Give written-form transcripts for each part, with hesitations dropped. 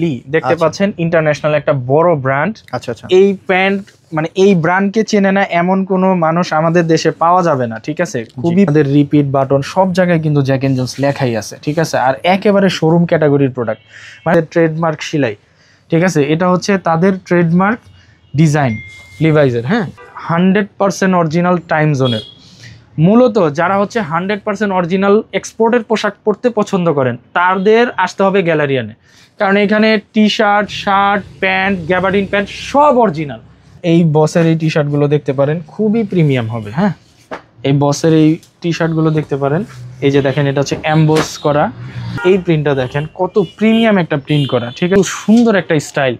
লি দেখতে পাচ্ছেন ইন্টারন্যাশনাল একটা বড় ব্র্যান্ড। আচ্ছা আচ্ছা, এই প্যান্ট মানে এই ব্র্যান্ডকে চেনে না এমন কোনো মানুষ আমাদের দেশে পাওয়া যাবে না, ঠিক আছে। খুবই আমাদের রিপিট বাটন সব জায়গায় কিন্তু জ্যাক এন্ড জোন্স লেখাই আছে, ঠিক আছে। আর একেবারে শোরুম ক্যাটাগরির প্রোডাক্ট, মানে ট্রেডমার্ক সেলাই, ঠিক আছে। এটা হচ্ছে তাদের ট্রেডমার্ক ডিজাইন লিভাইজের, হ্যাঁ 100% অরিজিনাল টাইম জোনের। মূলত যারা হচ্ছে 100% অরিজিনাল এক্সপোর্টের পোশাক পরতে পছন্দ করেন তাদের আসতে হবে গ্যালারিয়ানে, কারণ এখানে T shirt, shirt, pant, gabardine pant সব অরিজিনাল। এই বসের এই টি শার্টগুলো দেখতে পারেন, খুবই প্রিমিয়াম হবে। হ্যাঁ, এই বসের এই টি শার্টগুলো দেখতে পারেন, এই যে দেখেন এটা হচ্ছে এমবোস করা। এই প্রিন্টটা দেখেন কত প্রিমিয়াম একটা প্রিন্ট করা, ঠিক আছে, সুন্দর একটা স্টাইল,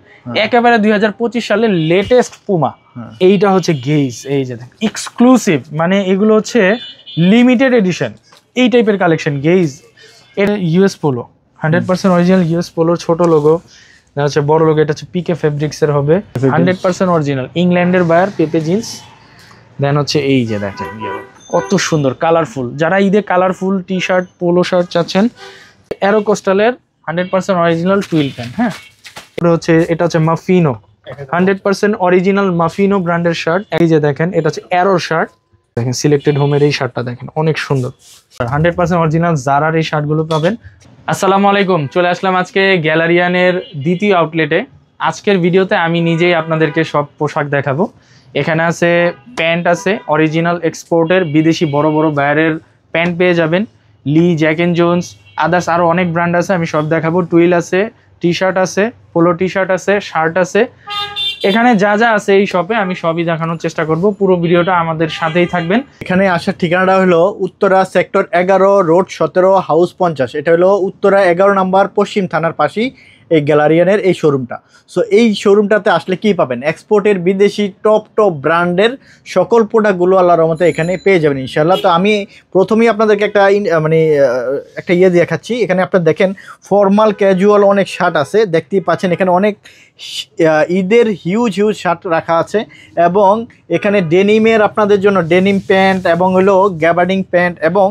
একেবারে 2025 সালের লেটেস্ট পুমা। এইটা হচ্ছে গেইজ, এই যে দেখেন এক্সক্লুসিভ, মানে এগুলো হচ্ছে লিমিটেড এডিশন এই টাইপের কালেকশন। গেইজ এটা ইউএস পোলো, 100% অরিজিনাল ইউএস পোলোর ছোট লোগো, হচ্ছে বড় লোগো। এটা হচ্ছে পিকে ফেব্রিক্সের হবে, 100% অরিজিনাল ইংল্যান্ডের বায়ার, পেপে জিন্স। দেন হচ্ছে এই যে দেখেন কত সুন্দর কালারফুল, যারা ঈদে colourful T shirt, polo shirt চাচ্ছেন, অ্যারো কোস্টালের 100% অরিজিনাল টুইল প্যান্ট। হ্যাঁ, হচ্ছে এটা হচ্ছে মাফিনো, 100% অরিজিনাল মাফিনো ব্র্যান্ডের শার্ট। এই যে দেখেন এটা হচ্ছে অ্যারোর শার্ট, দেখেন সিলেক্টেড হোমের এই শার্টটা দেখেন অনেক সুন্দর, 100% অরিজিনাল জারার এই শার্টগুলো পাবেন। আসসালামু আলাইকুম, চলে আসলাম আজকে গ্যালারিয়ানের দ্বিতীয় আউটলেটে। আজকের ভিডিওতে আমি নিজেই আপনাদেরকে সব পোশাক দেখাবো। এখানে আছে প্যান্ট, আছে অরিজিনাল এক্সপোর্টের বিদেশি বড় বড় বায়ারের প্যান্ট পেয়ে যাবেন, লি, জ্যাক এন্ড জোন্স, আদার্স আরও অনেক ব্র্যান্ড আছে, আমি সব দেখাবো। টুইল আছে, টি শার্ট আছে, পোলো টি শার্ট আছে, শার্ট আছে, এখানে যা যা আছে এই শপে আমি সবই দেখানোর চেষ্টা করব। পুরো ভিডিওটা আমাদের সাথেই থাকবেন। এখানে আসার ঠিকানাটা হলো উত্তরা সেক্টর 11, রোড 17, হাউস 50। এটা হলো উত্তরা 11 নম্বর পশ্চিম থানার পাশেই এই গ্যালারিয়ানের এই শোরুমটা। সো এই শোরুমটাতে আসলে কি পাবেন, এক্সপোর্টের বিদেশি টপ ব্র্যান্ডের সকল প্রোডাক্টগুলো আল্লাহর রহমতে এখানে পেয়ে যাবেন ইনশাআল্লাহ। তো আমি প্রথমেই আপনাদেরকে একটা ইয়ে দেখাচ্ছি। এখানে আপনারা দেখেন ফর্মাল ক্যাজুয়াল অনেক শার্ট আছে, দেখতেই পাচ্ছেন এখানে অনেক ঈদের হিউজ শার্ট রাখা আছে, এবং এখানে ডেনিমের আপনাদের জন্য ডেনিম প্যান্ট এবং হলো গ্যাবার্ডিং প্যান্ট এবং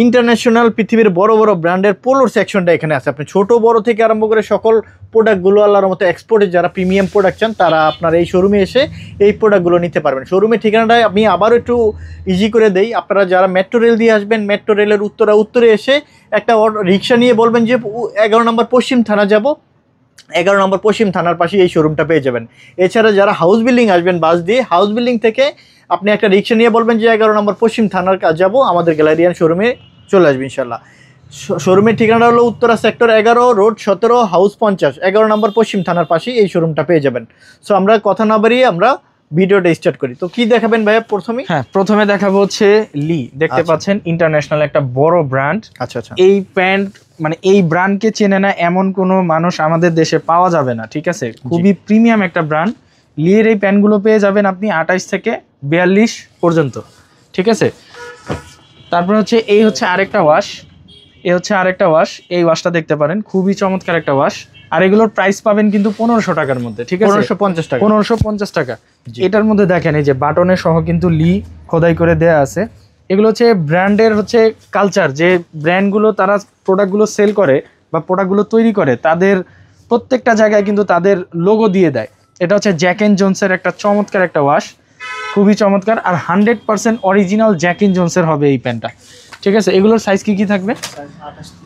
ইন্টারন্যাশনাল পৃথিবীর বড় বড় ব্র্যান্ডের পোলোর সেকশনটা এখানে আছে। আপনি ছোট বড় থেকে আরম্ভ করে সকল প্রোডাক্টগুলো আল্লাহর মতো এক্সপোর্টে যারা প্রিমিয়াম প্রোডাক্ট চান তারা আপনার এই শোরুমে এসে এই প্রোডাক্টগুলো নিতে পারবেন। শোরুমের ঠিকানাটায় আমি আবারও একটু ইজি করে দেই। আপনারা যারা মেট্রো রেল দিয়ে আসবেন, মেট্রো রেলের উত্তরে এসে একটা রিক্সা নিয়ে বলবেন যে 11 নম্বর পশ্চিম থানা যাব, 11 নম্বর পশ্চিম থানার পাশে এই শোরুমটা পেয়ে যাবেন। এছাড়া যারা হাউস বিল্ডিং আসবেন বাস দিয়ে, হাউস বিল্ডিং থেকে আপনি একটা রিক্সা নিয়ে বলবেন যে 11 নম্বর পশ্চিম থানার কাছে যাবো, আমাদের গ্যালারিয়ান শোরুমে চলে আসবে ইনশাল্লাহ। শোরুমের ঠিকানা হলো উত্তরা সেক্টর 11, রোড 17, হাউস 50, 11 নম্বর পশ্চিম থানার পাশেই এই শোরুমটা পেয়ে যাবেন। সো আমরা কথা না বাড়িয়ে আমরা ভিডিওটা স্টার্ট করি। তো কি দেখাবেন ভাইয়া প্রথমে? হ্যাঁ, প্রথমে দেখাবো হচ্ছে লি, দেখতে পাচ্ছেন ইন্টারন্যাশনাল একটা বড় ব্র্যান্ড। আচ্ছা আচ্ছা, এই প্যান্ট মানে এই ব্র্যান্ডকে চেনে না এমন কোনো মানুষ আমাদের দেশে পাওয়া যাবে না, ঠিক আছে। খুবই প্রিমিয়াম একটা ব্র্যান্ড। লিয়ের এই প্যান্টগুলো পেয়ে যাবেন আপনি 28 থেকে 42 পর্যন্ত, ঠিক আছে। তারপর হচ্ছে এই হচ্ছে আরেকটা ওয়াশ, এই হচ্ছে আরেকটা ওয়াশ, এই ওয়াশটা দেখতে পারেন, খুবই চমৎকার একটা ওয়াশ। আর এগুলোর প্রাইস পাবেন কিন্তু 1500 টাকার মধ্যে, ঠিক আছে, 1550 টাকা, 1550 টাকা। এটার মধ্যে দেখেন এই যে বাটনের সহ কিন্তু লি খোদাই করে দেয়া আছে। এগুলো হচ্ছে ব্র্যান্ডের হচ্ছে কালচার, যে ব্র্যান্ডগুলো তারা প্রোডাক্টগুলো সেল করে বা প্রোডাক্টগুলো তৈরি করে তাদের প্রত্যেকটা জায়গায় কিন্তু তাদের লোগো দিয়ে দেয়। এটা হচ্ছে জ্যাক এন্ড জোন্সের একটা চমৎকার একটা ওয়াশ, খুবই চমৎকার। আর 100% অরিজিনাল জ্যাক এন্ড জোন্সের হবে এই প্যান্টটা, ঠিক আছে। এগুলোর সাইজ কি থাকবে?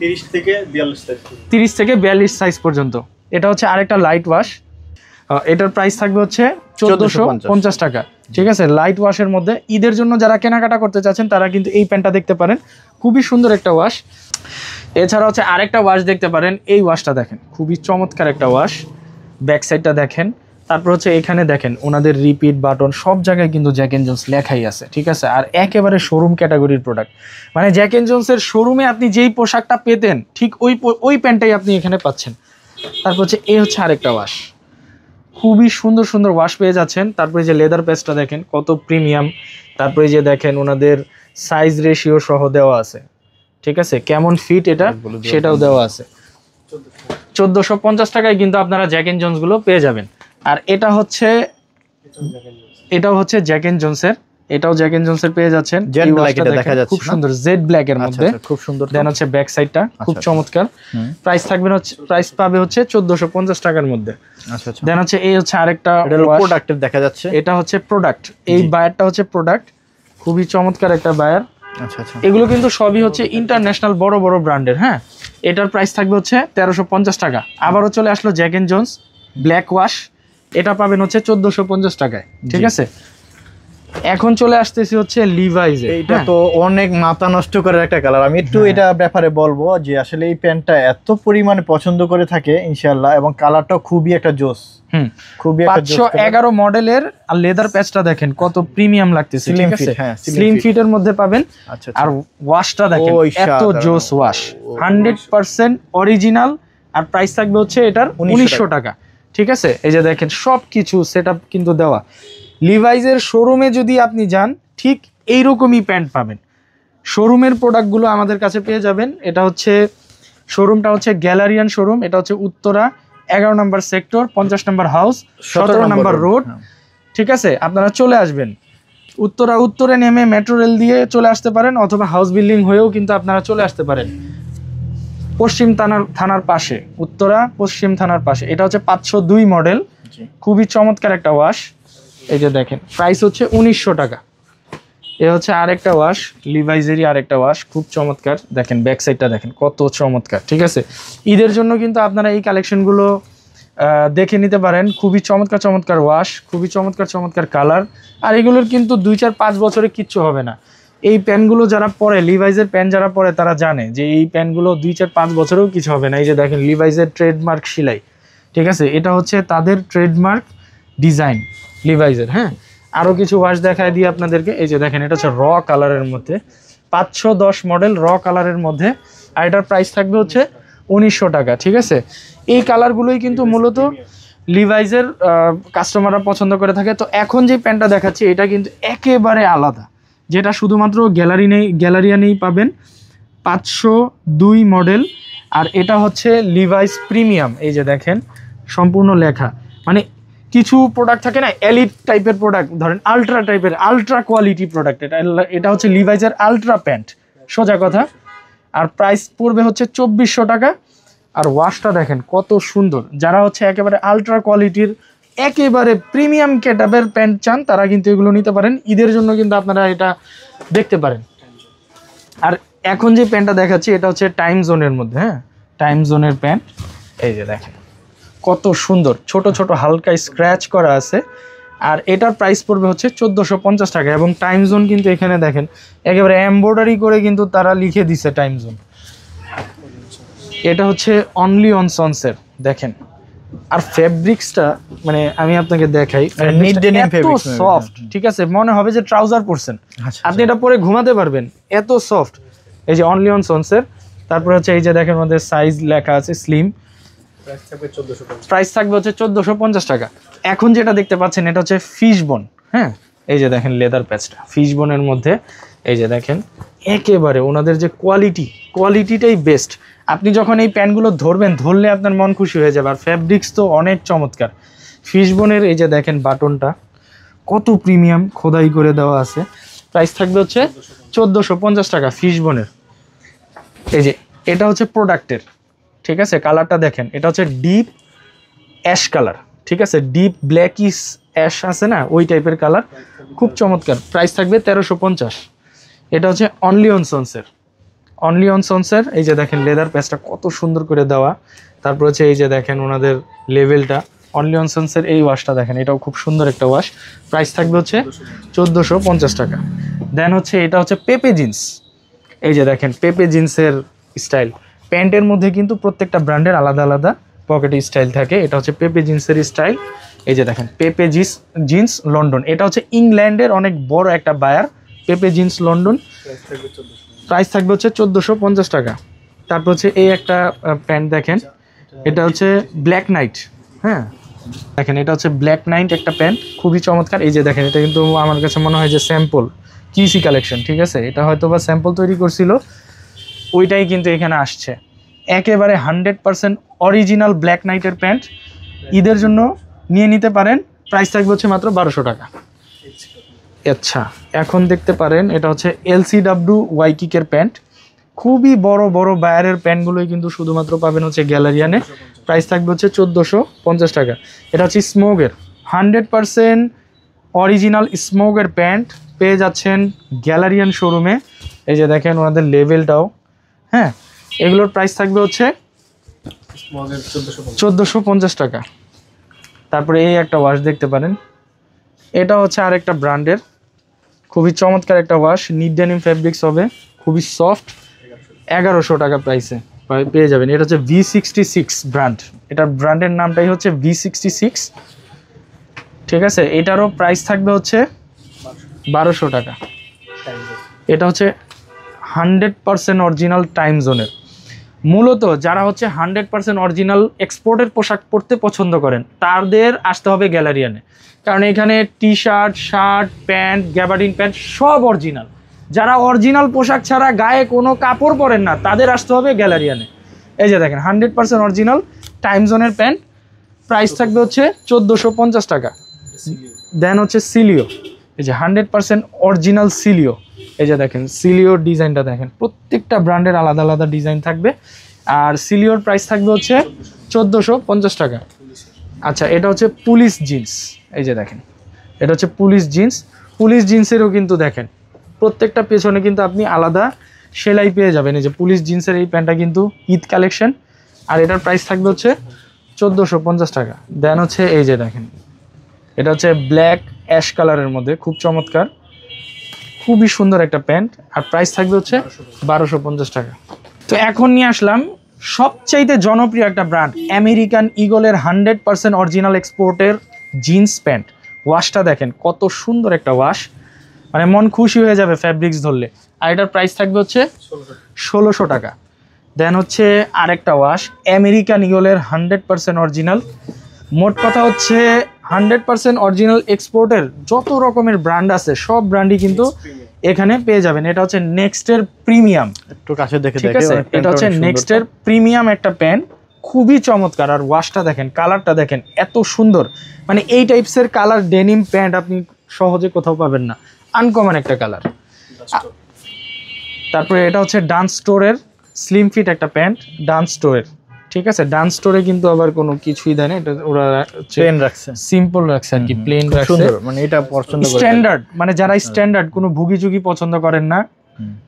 30 থেকে 42 সাইজ, 30 থেকে 42 সাইজ পর্যন্ত। এটা হচ্ছে আরেকটা লাইট ওয়াশ, এটার প্রাইস থাকবে হচ্ছে 1450 টাকা, ঠিক আছে। লাইট ওয়াশের মধ্যে ঈদের জন্য যারা কেনাকাটা করতে চাচ্ছেন তারা কিন্তু এই প্যান্টটা দেখতে পারেন, খুবই সুন্দর একটা ওয়াশ। এছাড়া হচ্ছে আরেকটা ওয়াশ দেখতে পারেন, এই ওয়াশটা দেখেন খুবই চমৎকার একটা ওয়াশ, ব্যাক সাইডটা দেখেন। তারপর হচ্ছে এখানে দেখেন ওনাদের রিপিট বাটন সব জায়গায় কিন্তু জ্যাক এন্ড জোন্স লেখাই আছে, ঠিক আছে। আর একেবারে শোরুম ক্যাটাগরির প্রোডাক্ট, মানে জ্যাক এন্ড জোন্সের শোরুমে আপনি যেই পোশাকটা পেতেন ঠিক ওই প্যান্টটাই আপনি এখানে পাচ্ছেন। তারপর হচ্ছে এই হচ্ছে আরেকটা ওয়াশ, খুবই সুন্দর সুন্দর ওয়াশ পেয়ে যাচ্ছেন। তারপরে যে লেদার পেস্টটা দেখেন কত প্রিমিয়াম। তারপরে যে দেখেন ওনাদের সাইজ রেশিও সহ দেওয়া আছে, ঠিক আছে, কেমন ফিট এটা সেটাও দেওয়া আছে। 1450 টাকায় কিন্তু আপনারা জ্যাক এন্ড জোন্স গুলো পেয়ে যাবেন। আর এটাও হচ্ছে জ্যাক এন্ড জোন্সের এটাও জ্যাক এন্ড জোনসের পেয়ে যাচ্ছেন। জেড এই ব্ল্যাক ওয়াশটা এটা দেখেন, দেখা যাচ্ছে খুব সুন্দর জেড ব্ল্যাক এর মধ্যে, খুব সুন্দর। দেন হচ্ছে ব্যাক সাইডটা খুব চমৎকার। প্রাইস থাকবে হচ্ছে, প্রাইস পাবে হচ্ছে 1450 টাকার মধ্যে। আচ্ছা আচ্ছা। দেন হচ্ছে এই হচ্ছে আরেকটা প্রোডাক্টের দেখা যাচ্ছে, এটা হচ্ছে প্রোডাক্ট, এই বায়ারটা হচ্ছে প্রোডাক্ট, খুবই চমৎকার একটা বায়ার। আচ্ছা আচ্ছা। এগুলো কিন্তু সবই হচ্ছে ইন্টারন্যাশনাল বড় বড় ব্র্যান্ডের। হ্যাঁ, এটার প্রাইস থাকবে হচ্ছে 1350 টাকা। আবারও চলে আসলো Jack and Jones black wash, এটা পাবেন হচ্ছে 1450 টাকায়। ঠিক আছে, এখন চলে আসতেছি হচ্ছে লিভাইস। এটা তো অনেক মাথা নষ্ট করার একটা কালার। আমি একটু এটা ব্যাপারে বলবো যে আসলে এই প্যান্টটা এত পরিমাণে পছন্দ করে থাকে ইনশাআল্লাহ, এবং কালারটাও খুবই একটা জোস, খুবই একটা জোস। 511 মডেলের, আর লেদার প্যাচটা দেখেন কত প্রিমিয়াম লাগতেছে। ঠিক আছে, স্লিম ফিটের মধ্যে পাবেন। আর ওয়াশটা দেখেন এত জোস ওয়াশ, 100% অরিজিনাল। আর প্রাইস থাকবে হচ্ছে এটার 1900 টাকা। ঠিক আছে, এই যে দেখেন সবকিছু সেটআপ কিন্তু দেওয়া। লিভাইজের শোরুমে যদি আপনি যান ঠিক এইরকমই প্যান্ট পাবেন। শোরুমের প্রোডাক্টগুলো আমাদের কাছে পেয়ে যাবেন। এটা হচ্ছে শোরুমটা হচ্ছে গ্যালারিয়ান শোরুম, এটা হচ্ছে উত্তরা 11 নম্বর সেক্টর, 50 নম্বর হাউস, 17 নম্বর রোড। ঠিক আছে, আপনারা চলে আসবেন উত্তরে নেমে মেট্রো রেল দিয়ে চলে আসতে পারেন, অথবা হাউস বিল্ডিং হয়েও কিন্তু আপনারা চলে আসতে পারেন। পশ্চিম থানার পাশে, উত্তরা পশ্চিম থানার পাশে। এটা হচ্ছে 502 মডেল, খুবই চমৎকার একটা ওয়াশ। এই যে দেখেন প্রাইস হচ্ছে 1900 টাকা। এ হচ্ছে আরেকটা ওয়াশ, লিভাইজেরই আরেকটা ওয়াশ, খুব চমৎকার। দেখেন ব্যাক সাইডটা দেখেন কত চমৎকার। ঠিক আছে, ঈদের জন্য কিন্তু আপনারা এই কালেকশনগুলো দেখে নিতে পারেন। খুবই চমৎকার চমৎকার ওয়াশ, খুবই চমৎকার চমৎকার কালার। আর এগুলোর কিন্তু 2-4-5 বছরে কিচ্ছু হবে না। এই প্যান্টগুলো যারা পরে, লিভাইজের প্যান্ট যারা পরে তারা জানে যে এই প্যান্টগুলো 2-4-5 বছরেও কিছু হবে না। এই যে দেখেন লিভাইজের ট্রেডমার্ক সেলাই। ঠিক আছে, এটা হচ্ছে তাদের ট্রেডমার্ক ডিজাইন লিভাইজের। হ্যাঁ, আরও কিছু ওয়াশ দেখায় দিই আপনাদেরকে। এই যে দেখেন এটা হচ্ছে র কালারের মধ্যে, 510 মডেল র কালারের মধ্যে। আর এটার প্রাইস থাকবে হচ্ছে 1900 টাকা। ঠিক আছে, এই কালারগুলোই কিন্তু মূলত লিভাইজের কাস্টমাররা পছন্দ করে থাকে। তো এখন যে প্যান্টটা দেখাচ্ছি এটা কিন্তু একেবারে আলাদা, যেটা শুধুমাত্র গ্যালারিয়ানেই পাবেন। 502 মডেল, আর এটা হচ্ছে লিভাইস প্রিমিয়াম। এই যে দেখেন সম্পূর্ণ লেখা, মানে কিছু প্রোডাক্ট থাকে না এলিট টাইপের প্রোডাক্ট, ধরেন আলট্রা টাইপের, আলট্রা কোয়ালিটি প্রোডাক্ট। এটা হচ্ছে লিভাইজের আলট্রা প্যান্ট, সোজা কথা। আর প্রাইস পড়বে হচ্ছে 2400 টাকা। আর ওয়াশটা দেখেন কত সুন্দর। যারা হচ্ছে একেবারে আলট্রা কোয়ালিটির একেবারে প্রিমিয়াম ক্যাটাবের প্যান্ট চান তারা কিন্তু এগুলো নিতে পারেন। ঈদের জন্য কিন্তু আপনারা এটা দেখতে পারেন। আর এখন যে প্যান্টটা দেখাচ্ছি এটা হচ্ছে টাইম জোনের মধ্যে। হ্যাঁ, টাইম জোনের প্যান্ট। এই যে দেখেন কত সুন্দর, ছোট ছোট হালকা স্ক্র্যাচ করা আছে। আর এটার প্রাইস পড়বে হচ্ছে 1450 টাকা। এবং টাইম জোন কিন্তু এখানে দেখেন একেবারে এমব্রয়ডারি করে কিন্তু তারা লিখে দিছে টাইম জোন। এটা হচ্ছে অনলি অন সন্সের, দেখেন। আর ফেব্রিক্সটা মানে আমি আপনাকে দেখাই, এত সফট। ঠিক আছে, মনে হবে যে ট্রাউজার পরছেন, আপনি এটা পরে ঘুমাতে পারবেন, এত সফট। এই যে অনলি অন সন্সের। তারপরে হচ্ছে এই যে দেখেন আমাদের সাইজ লেখা আছে স্লিম। প্রাইস থাকবে হচ্ছে 1450 টাকা। এখন যেটা দেখতে পাচ্ছেন এটা হচ্ছে ফিশ বোন। হ্যাঁ, এই যে দেখেন লেদার প্যাচটা ফিশ বোনের মধ্যে। এই যে দেখেন একেবারে ওনাদের যে কোয়ালিটিটাই বেস্ট। আপনি যখন এই প্যান্টগুলো ধরলে আপনার মন খুশি হয়ে যাবে। আর ফ্যাব্রিক্স তো অনেক চমৎকার। ফিশ বোনের এই যে দেখেন বাটনটা কত প্রিমিয়াম খোদাই করে দেওয়া আছে। প্রাইস থাকবে হচ্ছে 1450 টাকা ফিশ বোনের। এই যে এটা হচ্ছে প্রোডাক্টের। ঠিক আছে, কালারটা দেখেন, এটা হচ্ছে ডিপ অ্যাশ কালার। ঠিক আছে, ডিপ ব্ল্যাকিশ অ্যাশ আছে না, ওই টাইপের কালার, খুব চমৎকার। প্রাইস থাকবে 1350। এটা হচ্ছে অনলি অন সন্সের। এই যে দেখেন লেদার প্যাচটা কত সুন্দর করে দেওয়া। তারপর হচ্ছে এই যে দেখেন ওনাদের লেভেলটা। অনলি অন সন্সের এই ওয়াশটা দেখেন, এটাও খুব সুন্দর একটা ওয়াশ। প্রাইস থাকবে হচ্ছে 1450 টাকা। দেন হচ্ছে এটা হচ্ছে পেপে জিন্স। এই যে দেখেন পেপে জিন্সের স্টাইল। প্যান্টের মধ্যে কিন্তু প্রত্যেকটা ব্র্যান্ডের আলাদা আলাদা পকেটে স্টাইল থাকে। এটা হচ্ছে পেপে জিন্সের স্টাইল। এই যে দেখেন পেপে জিন্স লন্ডন। এটা হচ্ছে ইংল্যান্ডের অনেক বড় একটা বায়ার, পেপে জিন্স লন্ডন। প্রাইস থাকবে হচ্ছে 1450 টাকা। তারপর হচ্ছে এই একটা প্যান্ট দেখেন, এটা হচ্ছে ব্ল্যাক নাইট। হ্যাঁ, দেখেন এটা হচ্ছে ব্ল্যাক নাইট একটা প্যান্ট, খুবই চমৎকার। এই যে দেখেন এটা কিন্তু আমার কাছে মনে হয় যে স্যাম্পল কিসি কালেকশন। ঠিক আছে, এটা হয়তো বা স্যাম্পল তৈরি করছিল, ওইটাই কিন্তু এখানে আসছে। একেবারে 100% অরিজিনাল ব্ল্যাক নাইটের প্যান্ট, ঈদের জন্য নিয়ে নিতে পারেন। প্রাইস থাকবে হচ্ছে মাত্র 1200 টাকা। আচ্ছা, এখন দেখতে পারেন এটা হচ্ছে LCW ওয়াইকিকের প্যান্ট। খুবই বড় বড় বায়ারের প্যান্টগুলোই কিন্তু শুধুমাত্র পাবেন হচ্ছে গ্যালারিয়ানে। প্রাইস থাকবে হচ্ছে 1450 টাকা। এটা হচ্ছে স্মোকের 100% অরিজিনাল স্মোকের প্যান্ট পেয়ে যাচ্ছেন গ্যালারিয়ান শোরুমে। এই যে দেখেন ওনাদের লেভেলটাও, হ্যাঁ, এগুলোর প্রাইস থাকবে হচ্ছে 1450 টাকা। তারপরে এই একটা ওয়াশ দেখতে পারেন, এটা হচ্ছে আরেকটা ব্র্যান্ডের খুবই চমৎকার একটা ওয়াশ, নিট ডেনিম ফেব্রিক্স হবে, খুবই সফট, 1100 টাকা প্রাইসে পেয়ে যাবেন। এটা হচ্ছে V66 ব্র্যান্ড, এটার ব্র্যান্ডের নামটাই হচ্ছে V66, ঠিক আছে। এটারও প্রাইস থাকবে হচ্ছে 1200 টাকা। এটা হচ্ছে 100% অরিজিনাল টাইম জোনের। মূলত যারা হচ্ছে 100% অরিজিনাল এক্সপোর্টের পোশাক পরতে পছন্দ করেন তাদের আসতে হবে গ্যালারিয়ানে, কারণ এখানে T shirt, shirt, pant, gabardine pant সব অরিজিনাল। যারা অরিজিনাল পোশাক ছাড়া গায়ে কোনো কাপড় পরেন না তাদের আসতে হবে গ্যালারিয়ানে। এই যে দেখেন 100% অরিজিনাল টাইম জোনের প্যান্ট, প্রাইস থাকবে হচ্ছে 1450 টাকা। দেন হচ্ছে সিলিও, এই যে 100% অরিজিনাল সিলিও। এই যে দেখেন সিলিওর ডিজাইনটা দেখেন, প্রত্যেকটা ব্র্যান্ডের আলাদা আলাদা ডিজাইন থাকবে। আর সিলিওর প্রাইস থাকবে হচ্ছে 1450 টাকা। আচ্ছা, এটা হচ্ছে পুলিশ জিন্স। এই যে দেখেন এটা হচ্ছে পুলিশ জিন্স। পুলিশ জিন্সেরও কিন্তু দেখেন প্রত্যেকটা পেছনে কিন্তু আপনি আলাদা সেলাই পেয়ে যাবেন। এই যে পুলিশ জিন্সের এই প্যান্টটা কিন্তু ঈদ কালেকশন, আর এটার প্রাইস থাকবে হচ্ছে 1450 টাকা। দেন হচ্ছে এই যে দেখেন এটা হচ্ছে ব্ল্যাক অ্যাশ কালারের মধ্যে, খুব চমৎকার, খুবই সুন্দর একটা প্যান্ট, আর প্রাইস থাকবে হচ্ছে 1250 টাকা। তো এখন নিয়ে আসলাম সবচাইতে জনপ্রিয় একটা ব্র্যান্ড, আমেরিকান ঈগলের 100% অরিজিনাল এক্সপোর্টের জিন্স প্যান্ট। ওয়াশটা দেখেন কত সুন্দর একটা ওয়াশ, মানে মন খুশি হয়ে যাবে ফ্যাব্রিক্স ধরলে। আর এটার প্রাইস থাকবে হচ্ছে 1600 টাকা। দেন হচ্ছে আরেকটা ওয়াশ, আমেরিকান ঈগলের 100% অরিজিনাল। মোট কথা হচ্ছে 100% অরিজিনাল এক্সপোর্টের যত রকমের ব্র্যান্ড আছে সব ব্র্যান্ডই কিন্তু এখানে পেয়ে যাবেন। এটা হচ্ছে নেক্সটের প্রিমিয়াম, একটু কাছে দেখে ঠিক আছে। এটা হচ্ছে নেক্সটের প্রিমিয়াম একটা প্যান্ট, খুবই চমৎকার। আর ওয়াশটা দেখেন, কালারটা দেখেন এত সুন্দর, মানে এই টাইপসের কালার ডেনিম প্যান্ট আপনি সহজে কোথাও পাবেন না, আনকমন একটা কালার। তারপরে এটা হচ্ছে ডান্স স্টোরের স্লিম ফিট একটা প্যান্ট, ডান্স স্টোরের, ঠিক আছে। ডান্স স্টোরে কিন্তু আবার কোনো কিছুই দেয় না, এটা ওরা প্লেন রাখছে, সিম্পল রাখছে আর কি, প্লেন রাখছে, সুন্দর, মানে এটা পছন্দ করে স্ট্যান্ডার্ড, মানে যারা স্ট্যান্ডার্ড কোনো ভুগি চুগি পছন্দ করেন না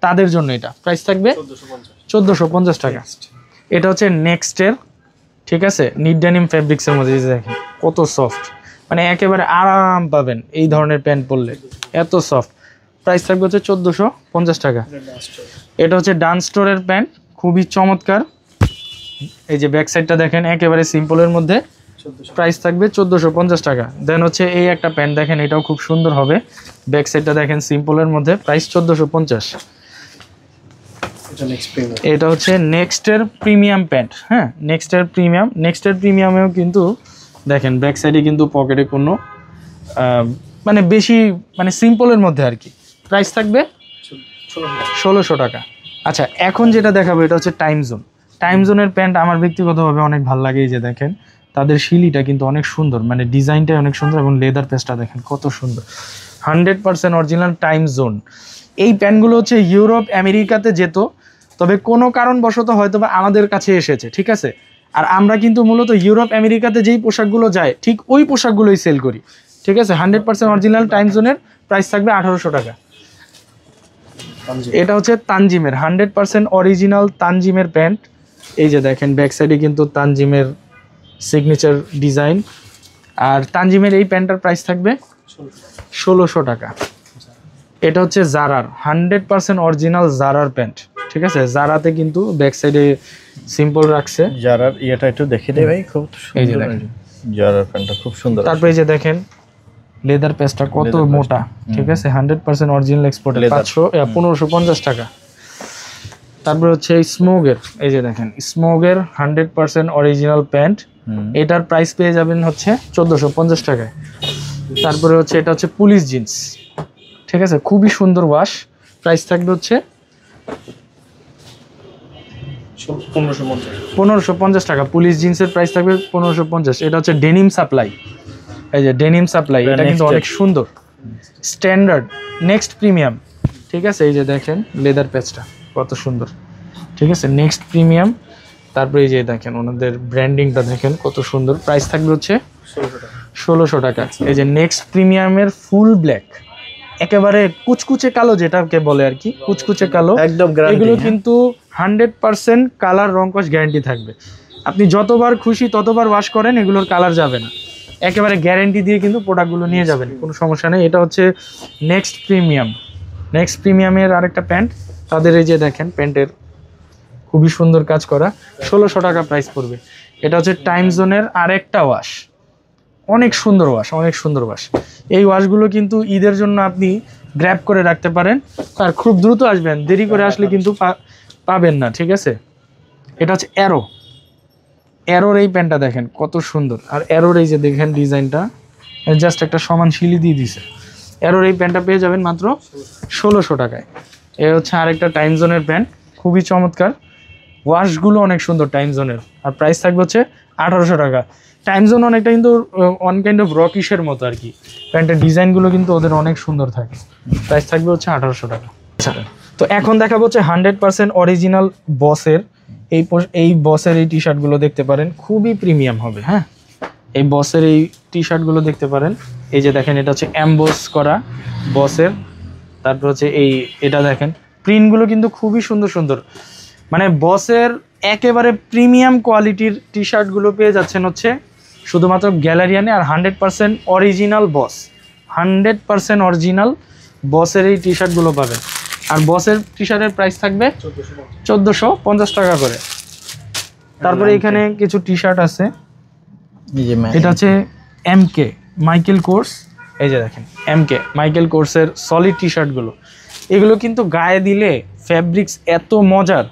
তাদের জন্য এটা। প্রাইস থাকবে 1450 টাকা। এটা হচ্ছে নেক্সটের, ঠিক আছে, নিট ডেনিম ফেব্রিক্সের মধ্যে দেখেন কত সফট, মানে একেবারে আরাম পাবেন এই ধরনের প্যান্ট পরলে, এত সফট। প্রাইস থাকবে হচ্ছে 1450 টাকা। এটা হচ্ছে ডান্স স্টোরের প্যান্ট, খুবই চমৎকার। এই যে ব্যাক সাইডটা দেখেন একেবারে সিম্পলের মধ্যে, প্রাইস থাকবে 1450 টাকা। দেন হচ্ছে এই একটা প্যান্ট দেখেন, এটাও খুব সুন্দর হবে, ব্যাক সাইডটা দেখেন সিম্পলের মধ্যে, প্রাইস 1450। এটা হচ্ছে নেক্সটের প্রিমিয়াম প্যান্ট, হ্যাঁ, নেক্সটের প্রিমিয়াম। নেক্সটের প্রিমিয়ামেও কিন্তু দেখেন ব্যাক সাইডে কিন্তু পকেটে কোনো মানে বেশি, মানে সিম্পলের মধ্যে আর কি। প্রাইস থাকবে 1600 টাকা। আচ্ছা, এখন যেটা দেখাবো এটা হচ্ছে টাইম জোন। টাইম জোনের প্যান্ট আমার ব্যক্তিগতভাবে অনেক ভালো লাগে। এই যে দেখেন তাদের শিলিটা কিন্তু অনেক সুন্দর, মানে ডিজাইনটাই অনেক সুন্দর, এবং লেদার পেস্টটা দেখেন কত সুন্দর। 100% অরিজিনাল টাইম জোন। এই প্যান্টগুলো হচ্ছে ইউরোপ আমেরিকাতে যেত, তবে কোনো কারণবশত হয়তো বা আমাদের কাছে এসেছে, ঠিক আছে। আর আমরা কিন্তু মূলত ইউরোপ আমেরিকাতে যেই পোশাকগুলো যায় ঠিক ওই পোশাকগুলোই সেল করি, ঠিক আছে। 100% অরিজিনাল টাইম জোনের প্রাইস থাকবে 1800 টাকা। এটা হচ্ছে তানজিমের 100% অরিজিনাল তানজিমের প্যান্ট। এই যে দেখেন ব্যাক সাইডে কিন্তু তানজিমের সিগনেচার ডিজাইন, আর তানজিমের এই প্যান্টটার প্রাইস থাকবে 1600 টাকা। এটা হচ্ছে জারার 100% অরিজিনাল জারার প্যান্ট, ঠিক আছে। জারাতে কিন্তু ব্যাক সাইডে সিম্পল রাখছে। জারার এটা একটু দেখে দেই ভাই, খুব এই যে সুন্দর, দেখেন জারার প্যান্টটা খুব সুন্দর। তারপরে এই যে দেখেন লেদার পেস্টটা কত মোটা, ঠিক আছে। 100% অরিজিনাল এক্সপোর্টের 1550 টাকা। তারপরে হচ্ছে স্মোগের, এই যে দেখেন স্মোগের 100% অরিজিনাল প্যান্ট, এটার প্রাইস পেয়ে যাবেন হচ্ছে 1450 টাকায়। তারপরে হচ্ছে এটা হচ্ছে পুলিশ জিন্স, ঠিক আছে, খুবই সুন্দর ওয়াশ, প্রাইস থাকবে হচ্ছে 1550 টাকা। পুলিশ জিন্সের প্রাইস থাকবে 1550। এটা হচ্ছে ডেনিম সাপ্লাই, এই যে ডেনিম সাপ্লাই, এটা কিন্তু অনেক সুন্দর, স্ট্যান্ডার্ড নেক্সট প্রিমিয়াম, ঠিক আছে। এই যে দেখেন লেদার প্যাচটা কত সুন্দর, ঠিক আছে, নেক্সট প্রিমিয়াম। তারপরে এই যে দেখেন ওনাদের ব্র্যান্ডিংটা দেখেন কত সুন্দর। প্রাইস থাকবে হচ্ছে 1600 টাকা। এই যে নেক্সট প্রিমিয়ামের ফুল ব্ল্যাক, একেবারে কুচকুচে কালো, যেটাকে বলে আর কি কুচকুচে কালো, একদম এগুলো কিন্তু 100% কালার রং কস গ্যারান্টি থাকবে। আপনি যতবার খুশি ততবার ওয়াশ করেন, এগুলোর কালার যাবে না, একেবারে গ্যারান্টি দিয়ে কিন্তু প্রোডাক্টগুলো নিয়ে যাবেন, কোনো সমস্যা নেই। এটা হচ্ছে নেক্সট প্রিমিয়াম। নেক্সট প্রিমিয়ামের আরেকটা প্যান্ট, তাদের এই যে দেখেন প্যান্টের খুবই সুন্দর কাজ করা, 1600 টাকা প্রাইস পড়বে। এটা হচ্ছে টাইম জোনের আরেকটা ওয়াশ, অনেক সুন্দর ওয়াশ, অনেক সুন্দর ওয়াশ। এই ওয়াশগুলো কিন্তু ঈদের জন্য আপনি গ্র্যাব করে রাখতে পারেন, আর খুব দ্রুত আসবেন, দেরি করে আসলে কিন্তু পাবেন না, ঠিক আছে। এটা হচ্ছে অ্যারোর এই প্যান্টটা দেখেন কত সুন্দর, আর অ্যারোর এই যে দেখেন ডিজাইনটা জাস্ট একটা সমান শিলি দিয়ে দিছে। অ্যারোর এই প্যান্টটা পেয়ে যাবেন মাত্র 1600 টাকায়। এ হচ্ছে আরেকটা টাইম জোনের প্যান্ট, খুবই চমৎকার, ওয়াশগুলো অনেক সুন্দর টাইম জোনের, আর প্রাইস থাকবে হচ্ছে 1800 টাকা। টাইম জোন অনেকটা কিন্তু ওয়ান কাইন্ড অফ রকিশের মতো আর কি, প্যান্টের ডিজাইনগুলো কিন্তু ওদের অনেক সুন্দর থাকে। প্রাইস থাকবে হচ্ছে 1800 টাকা। আচ্ছা, তো এখন দেখাবো হচ্ছে 100% অরিজিনাল বসের এই বসের এই টি শার্টগুলো দেখতে পারেন, খুবই প্রিমিয়াম হবে। হ্যাঁ, এই বসের এই টি শার্টগুলো দেখতে পারেন। এই যে দেখেন এটা হচ্ছে অ্যাম্বোস করা বসের, তারপর হচ্ছে এটা দেখেন প্রিন্টগুলো কিন্তু খুবই সুন্দর সুন্দর, মানে বসের একেবারে প্রিমিয়াম কোয়ালিটির টি শার্টগুলো পেয়ে যাচ্ছেন হচ্ছে শুধুমাত্র গ্যালারিয়ানে। আর 100% অরিজিনাল বস, 100% অরিজিনাল বসের এই টি শার্টগুলো পাবেন। আর বসের টি শার্টের প্রাইস থাকবে 1450 টাকা করে। তারপরে এখানে কিছু টি শার্ট আছে, এটা হচ্ছে এমকে মাইকেল কোর্স। এই যে দেখেন এমকে মাইকেল কোর্সের সলিড টি শার্টগুলো, এগুলো কিন্তু গায়ে দিলে ফ্যাব্রিক্স এত মজার,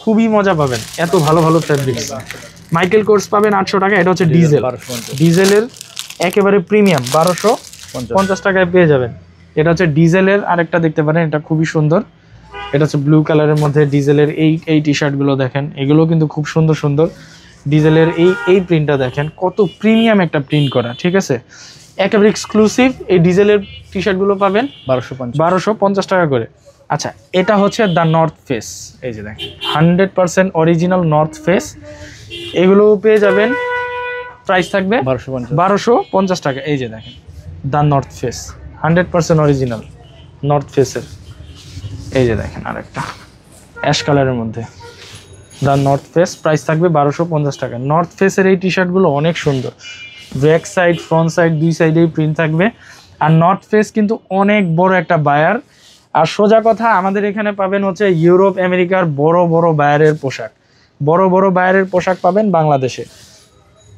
খুবই মজা পাবেন, এত ভালো ভালো ফ্যাব্রিক্স। মাইকেল কোর্স পাবেন 800 টাকা। এটা হচ্ছে ডিজেলের একেবারে প্রিমিয়াম, 1250 টাকায় পেয়ে যাবেন। এটা হচ্ছে ডিজেলের আরেকটা দেখতে পারেন, এটা খুবই সুন্দর, এটা হচ্ছে ব্লু কালারের মধ্যে ডিজেলের এই টি শার্টগুলো দেখেন, এগুলো কিন্তু খুব সুন্দর সুন্দর। ডিজেলের এই প্রিন্টটা দেখেন কত প্রিমিয়াম একটা প্রিন্ট করা, ঠিক আছে, একেবারে এক্সক্লুসিভ। এই ডিজেলের টি শার্টগুলো পাবেন 1250 টাকা করে। আচ্ছা, এটা হচ্ছে দ্য নর্থ ফেস। এই যে দেখেন 100% অরিজিনাল নর্থ ফেস, এগুলো পেয়ে যাবেন, প্রাইস থাকবে 1250 টাকা। এই যে দেখেন the north face 100% original north ফেসের। এই যে দেখেন আরেকটা অ্যাশ কালারের মধ্যে দ্য নর্থ ফেস, প্রাইস থাকবে 1250 টাকা। নর্থ ফেসের এই টি শার্টগুলো অনেক সুন্দর, ব্যাক সাইড ফ্রন্ট সাইড দুই সাইডেই প্রিন্ট থাকবে। আর নর্থ ফেস কিন্তু অনেক বড় একটা বায়ার। আর সোজা কথা, আমাদের এখানে পাবেন হচ্ছে ইউরোপ আমেরিকার বড় বড় বায়ারের পোশাক, বড় বড় বায়ারের পোশাক পাবেন বাংলাদেশে।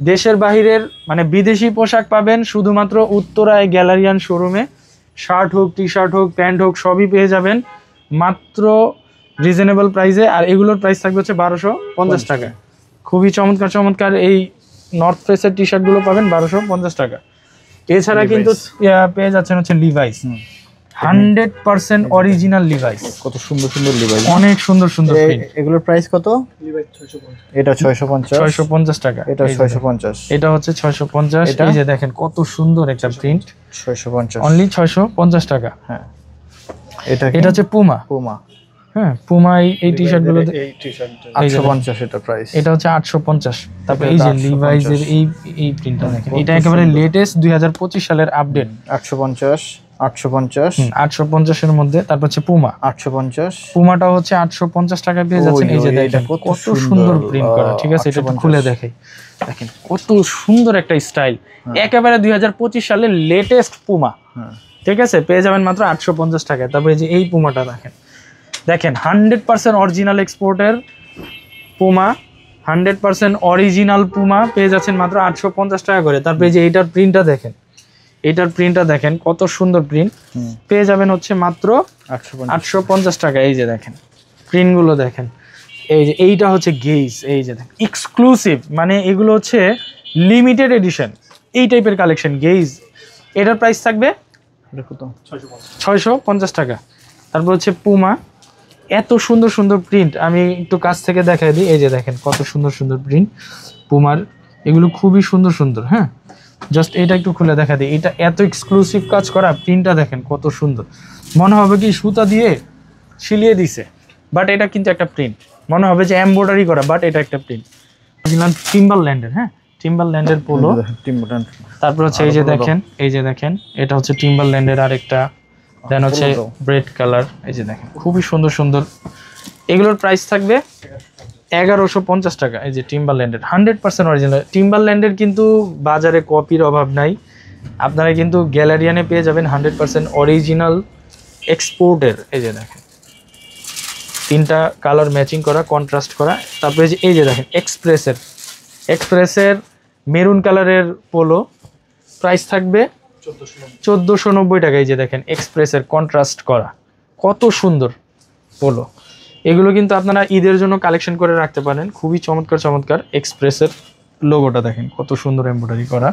দেশের বাহিরের মানে বিদেশি পোশাক পাবেন শুধুমাত্র উত্তরায় গ্যালারিয়ান শোরুমে। শার্ট হোক, টি শার্ট হোক, প্যান্ট হোক, সবই পেয়ে যাবেন মাত্র রিজনেবল প্রাইসে। আর এগুলোর প্রাইস থাকবে হচ্ছে 1250 টাকা। খুবই চমৎকার চমৎকার এই নর্থ ফেসের টি শার্টগুলো পাবেন 1250 টাকা। এছাড়া কিন্তু পেয়ে যাচ্ছেন হচ্ছে লিভাইস, 100% অরিজিনাল লিভাইস, কত সুন্দর সুন্দর লিভাইস, অনেক সুন্দর সুন্দর। এগুলোর প্রাইস কত? এটা 650 টাকা, এটা 650, এটা হচ্ছে 650। এই যে দেখেন কত সুন্দর একটা প্রিন্ট, 650 অনলি 650 টাকা। হ্যাঁ, এটা হচ্ছে পুমা। হ্যাঁ, পুমা এই টি শার্ট গুলো 850, এটা প্রাইস, এটা হচ্ছে 850। তারপরে এই যে লিভাইসের এই প্রিন্টটা দেখেন, এটা একেবারে লেটেস্ট 2025 সালের আপডেট। 850 এর মধ্যে। তারপর হচ্ছে পুমা 850, পুমাটা হচ্ছে 850 টাকায় পেয়ে যাচ্ছেন। এই যে দেখেন কত সুন্দর প্রিন্ট করা, ঠিক আছে, এটা খুলে দেখাই, দেখেন কত সুন্দর একটা স্টাইল, একেবারে 2025 সালের লেটেস্ট পুমা, ঠিক আছে, পেয়ে যাবেন মাত্র 850 টাকায়। তারপরে এই যে এই পুমাটা দেখেন 100% অরিজিনাল এক্সপোর্টের পুমা, 100% অরিজিনাল পুমা পেয়ে যাচ্ছেন মাত্র 850 টাকা করে। তারপরে যে এইটার প্রিন্টটা দেখেন কত সুন্দর প্রিন্ট, পেয়ে যাবেন হচ্ছে মাত্র 850 টাকা। এই যে দেখেন প্রিন্টগুলো দেখেন, এই যে এইটা হচ্ছে গেজ, এই যে দেখেন এক্সক্লুসিভ, মানে এগুলো হচ্ছে লিমিটেড এডিশন এই টাইপের কালেকশন গেজ। এটার প্রাইস থাকবে 650 টাকা। তারপর হচ্ছে পুমা, এত সুন্দর সুন্দর প্রিন্ট, আমি একটু কাছ থেকে দেখাই দিই। এই যে দেখেন কত সুন্দর সুন্দর প্রিন্ট পুমার, এগুলো খুবই সুন্দর সুন্দর। হ্যাঁ, জাস্ট এটা একটু খুলে দেখা দিই, এটা এত এক্সক্লুসিভ কাজ করা, প্রিন্টটা দেখেন কত সুন্দর, মনে হবে কি সুতা দিয়ে সিলিয়ে দিছে, বাট এটা কিন্তু একটা প্রিন্ট, মনে হবে যে এমব্রয়ডারি করা, বাট এটা একটা প্রিন্ট। টিম্বারল্যান্ডের, হ্যাঁ টিম্বারল্যান্ডের পোলো। তারপর হচ্ছে এই যে দেখেন এটা হচ্ছে টিম্বারল্যান্ডের আরেকটা, দেন হচ্ছে রেড কালার, এই যে দেখেন খুবই সুন্দর সুন্দর। এগুলোর প্রাইস থাকবে 1150 টাকা। এই যে টিম্বারল্যান্ডের 100% অরিজিনাল। টিম্বারল্যান্ডের কিন্তু বাজারে কপির অভাব নাই, আপনারা কিন্তু গ্যালারিয়ানে পেয়ে যাবেন 100% অরিজিনাল এক্সপোর্টের। এই যে দেখেন তিনটা কালার ম্যাচিং করা, কন্ট্রাস্ট করা। তারপরে এই যে দেখেন এক্সপ্রেসের মেরুন কালারের পোলো, প্রাইস থাকবে 1490 টাকা। এই যে দেখেন এক্সপ্রেসের কন্ট্রাস্ট করা, কত সুন্দর পোলো। এগুলো কিন্তু আপনারা ঈদের জন্য কালেকশন করে রাখতে পারেন, খুবই চমৎকার চমৎকার। এক্সপ্রেসের লোগোটা দেখেন কত সুন্দর এমব্রয়ডারি করা।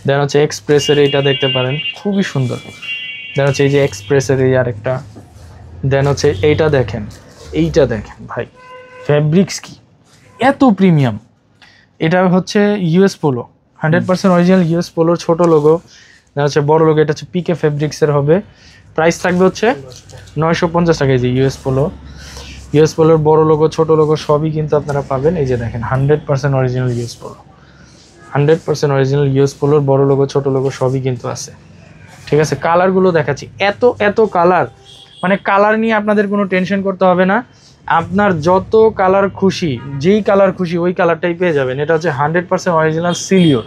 দেন হচ্ছে এক্সপ্রেসের এইটা দেখতে পারেন, খুবই সুন্দর। দেন হচ্ছে এই যে এক্সপ্রেসের এই আরেকটা। দেন হচ্ছে এইটা দেখেন ভাই ফ্যাব্রিক্স কি এত প্রিমিয়াম। এটা হচ্ছে ইউএস পোলো, 100% অরিজিনাল ইউএস পোলোর ছোট লোগো। দেন হচ্ছে বড় লোগো, এটা হচ্ছে পিকে ফেব্রিক্সের হবে। প্রাইস থাকবে হচ্ছে 950 টাকা। এই যে ইউএস পোলোর বড় লোগো ছোট লোগো সবই কিন্তু আপনারা পাবেন। এই যে দেখেন 100% original US polo, 100% original US পোলোর বড় লোগো ছোট লোগো সবই কিন্তু আছে। ঠিক আছে, কালারগুলো দেখাচ্ছি, এত কালার, মানে কালার নিয়ে আপনাদের কোনো টেনশন করতে হবে না। আপনার যত কালার খুশি, যেই কালার খুশি ওই কালারটাই পেয়ে যাবেন। এটা হচ্ছে 100% অরিজিনাল সিলিওর।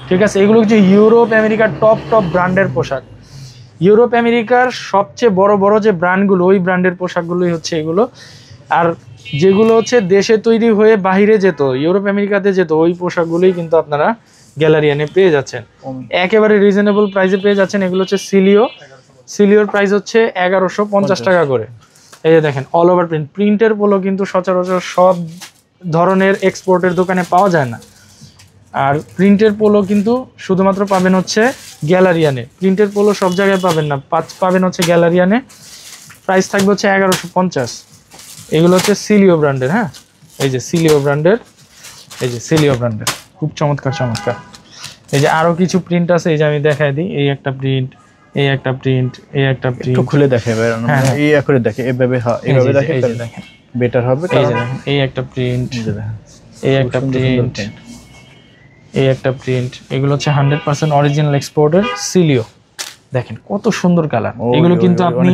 ঠিক আছে, এগুলো হচ্ছে ইউরোপ আমেরিকার টপ ব্র্যান্ডের পোশাক। ইউরোপ আমেরিকার সবচেয়ে বড় যে ব্র্যান্ডগুলো, ওই ব্র্যান্ডের পোশাকগুলোই হচ্ছে এগুলো। আর যেগুলো হচ্ছে দেশে তৈরি হয়ে বাইরে যেত, ইউরোপ আমেরিকাতে যেত, ওই পোশাকগুলোই কিন্তু আপনারা গ্যালারিয়ানে পেয়ে যাচ্ছেন, একেবারে রিজনেবল প্রাইসে পেয়ে যাচ্ছেন। এগুলো হচ্ছে সিলিওর প্রাইস হচ্ছে 1150 টাকা করে। এই যে দেখেন অল ওভার প্রিন্টের পোলো কিন্তু সচরাচর সব ধরনের এক্সপোর্টের দোকানে পাওয়া যায় না। আর প্রিন্টের পোলো কিন্তু শুধুমাত্র পাবেন হচ্ছে গ্যালারিয়ানে। প্রিন্টের পোলো সব জায়গায় পাবেন না, পাবেন হচ্ছে গ্যালারিয়ানে। প্রাইস থাকবে হচ্ছে 1150। এগুলো হচ্ছে সিলিও ব্র্যান্ডের, হ্যাঁ এই যে সিলিও ব্র্যান্ডের, খুব চমৎকার। এই যে আরো কিছু প্রিন্ট আছে, এই যে আমি দেখাই দিই। এই একটা প্রিন্ট, একটু খুলে দেখাই ভাই, এই করে দেখে এভাবে, এইভাবে দেখে দেখেন বেটার হবে। এই যে দেখেন এই একটা প্রিন্ট, এই একটা প্রিন্ট। এগুলো হচ্ছে 100% অরিজিনাল এক্সপোর্টের সিলিও। দেখেন কত সুন্দর কালার। এগুলো কিন্তু আপনি